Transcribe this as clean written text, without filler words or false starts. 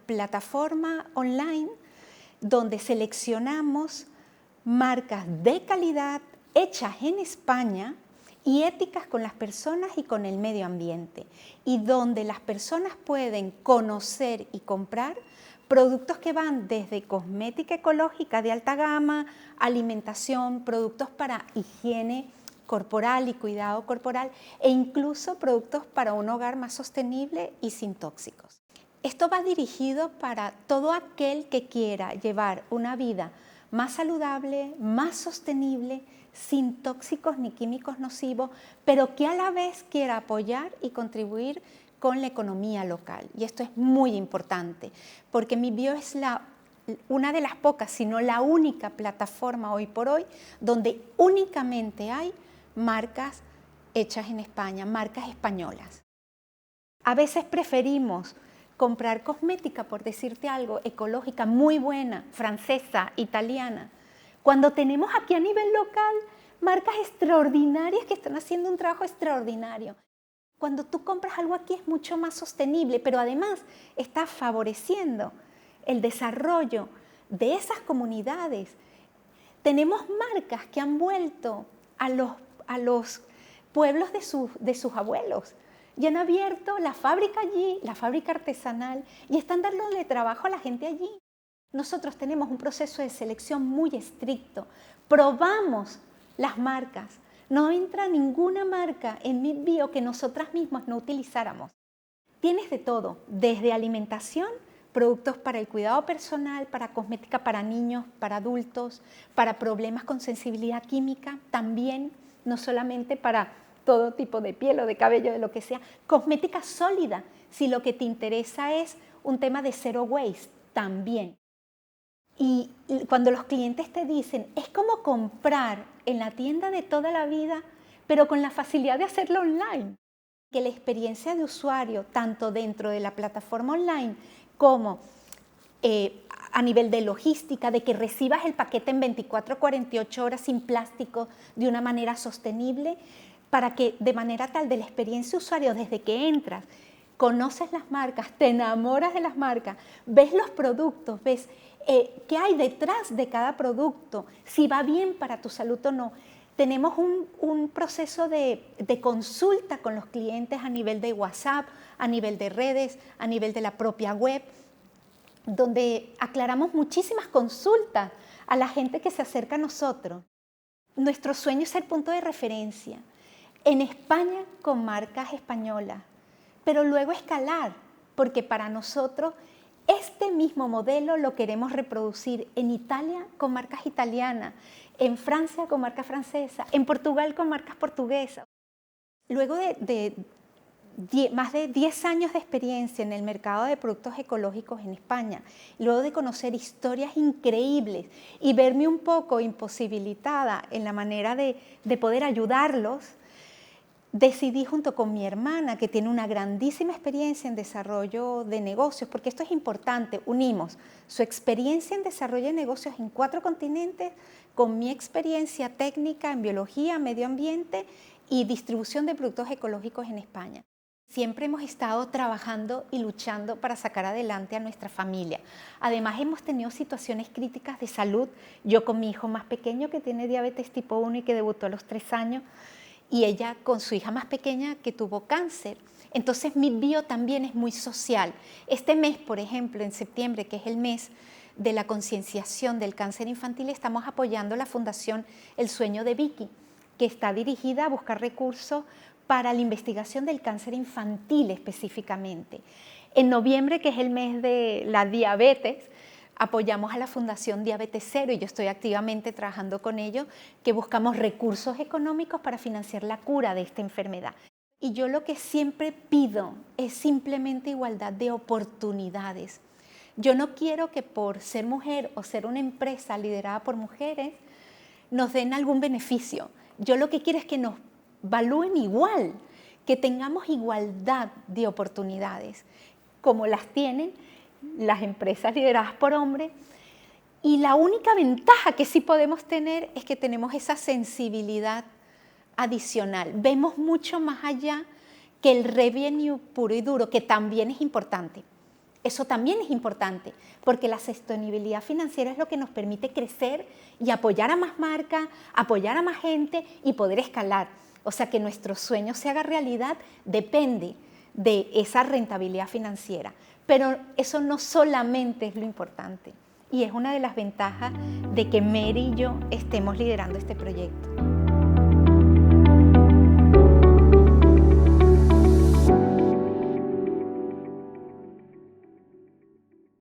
plataforma online donde seleccionamos marcas de calidad hechas en España y éticas con las personas y con el medio ambiente, y donde las personas pueden conocer y comprar productos que van desde cosmética ecológica de alta gama, alimentación, productos para higiene corporal y cuidado corporal, e incluso productos para un hogar más sostenible y sin tóxicos. Esto va dirigido para todo aquel que quiera llevar una vida más saludable, más sostenible, sin tóxicos ni químicos nocivos, pero que a la vez quiera apoyar y contribuir con la economía local. Y esto es muy importante, porque MIBio es una de las pocas, si no la única plataforma hoy por hoy, donde únicamente hay marcas hechas en España, marcas españolas. A veces preferimos comprar cosmética, por decirte algo, ecológica, muy buena, francesa, italiana, cuando tenemos aquí a nivel local marcas extraordinarias que están haciendo un trabajo extraordinario. Cuando tú compras algo aquí es mucho más sostenible, pero además está favoreciendo el desarrollo de esas comunidades. Tenemos marcas que han vuelto a los pueblos de sus abuelos y han abierto la fábrica allí, la fábrica artesanal, y están dándole trabajo a la gente allí. Nosotros tenemos un proceso de selección muy estricto, probamos las marcas, no entra ninguna marca en MIBio que nosotras mismas no utilizáramos. Tienes de todo, desde alimentación, productos para el cuidado personal, para cosmética para niños, para adultos, para problemas con sensibilidad química, también, no solamente para todo tipo de piel o de cabello, de lo que sea, cosmética sólida, si lo que te interesa es un tema de zero waste, también. Y cuando los clientes te dicen, es como comprar en la tienda de toda la vida, pero con la facilidad de hacerlo online, que la experiencia de usuario, tanto dentro de la plataforma online como a nivel de logística, de que recibas el paquete en 24 o 48 horas sin plástico de una manera sostenible, para que de manera tal de la experiencia de usuario, desde que entras, conoces las marcas, te enamoras de las marcas, ves los productos, ves qué hay detrás de cada producto, si va bien para tu salud o no. Tenemos un proceso de consulta con los clientes a nivel de WhatsApp, a nivel de redes, a nivel de la propia web, donde aclaramos muchísimas consultas a la gente que se acerca a nosotros. Nuestro sueño es ser punto de referencia en España con marcas españolas, pero luego escalar, porque para nosotros este mismo modelo lo queremos reproducir en Italia con marcas italianas, en Francia con marcas francesas, en Portugal con marcas portuguesas. Luego de más de 10 años de experiencia en el mercado de productos ecológicos en España, luego de conocer historias increíbles y verme un poco imposibilitada en la manera de poder ayudarlos, decidí junto con mi hermana, que tiene una grandísima experiencia en desarrollo de negocios, porque esto es importante, unimos su experiencia en desarrollo de negocios en 4 continentes con mi experiencia técnica en biología, medio ambiente y distribución de productos ecológicos en España. Siempre hemos estado trabajando y luchando para sacar adelante a nuestra familia. Además, hemos tenido situaciones críticas de salud. Yo con mi hijo más pequeño, que tiene diabetes tipo 1 y que debutó a los 3 años, y ella con su hija más pequeña que tuvo cáncer. Entonces MIBio también es muy social. Este mes, por ejemplo, en septiembre, que es el mes de la concienciación del cáncer infantil, estamos apoyando la Fundación El Sueño de Vicky, que está dirigida a buscar recursos para la investigación del cáncer infantil específicamente. En noviembre, que es el mes de la diabetes, apoyamos a la Fundación Diabetes Cero, y yo estoy activamente trabajando con ellos, que buscamos recursos económicos para financiar la cura de esta enfermedad. Y yo lo que siempre pido es simplemente igualdad de oportunidades. Yo no quiero que por ser mujer o ser una empresa liderada por mujeres nos den algún beneficio. Yo lo que quiero es que nos valúen igual, que tengamos igualdad de oportunidades, como las tienen las empresas lideradas por hombres. Y la única ventaja que sí podemos tener es que tenemos esa sensibilidad adicional. Vemos mucho más allá que el revenue puro y duro, que también es importante. Eso también es importante, porque la sostenibilidad financiera es lo que nos permite crecer y apoyar a más marcas, apoyar a más gente y poder escalar. O sea, que nuestro sueño se haga realidad depende de esa rentabilidad financiera. Pero eso no solamente es lo importante, y es una de las ventajas de que Mary y yo estemos liderando este proyecto.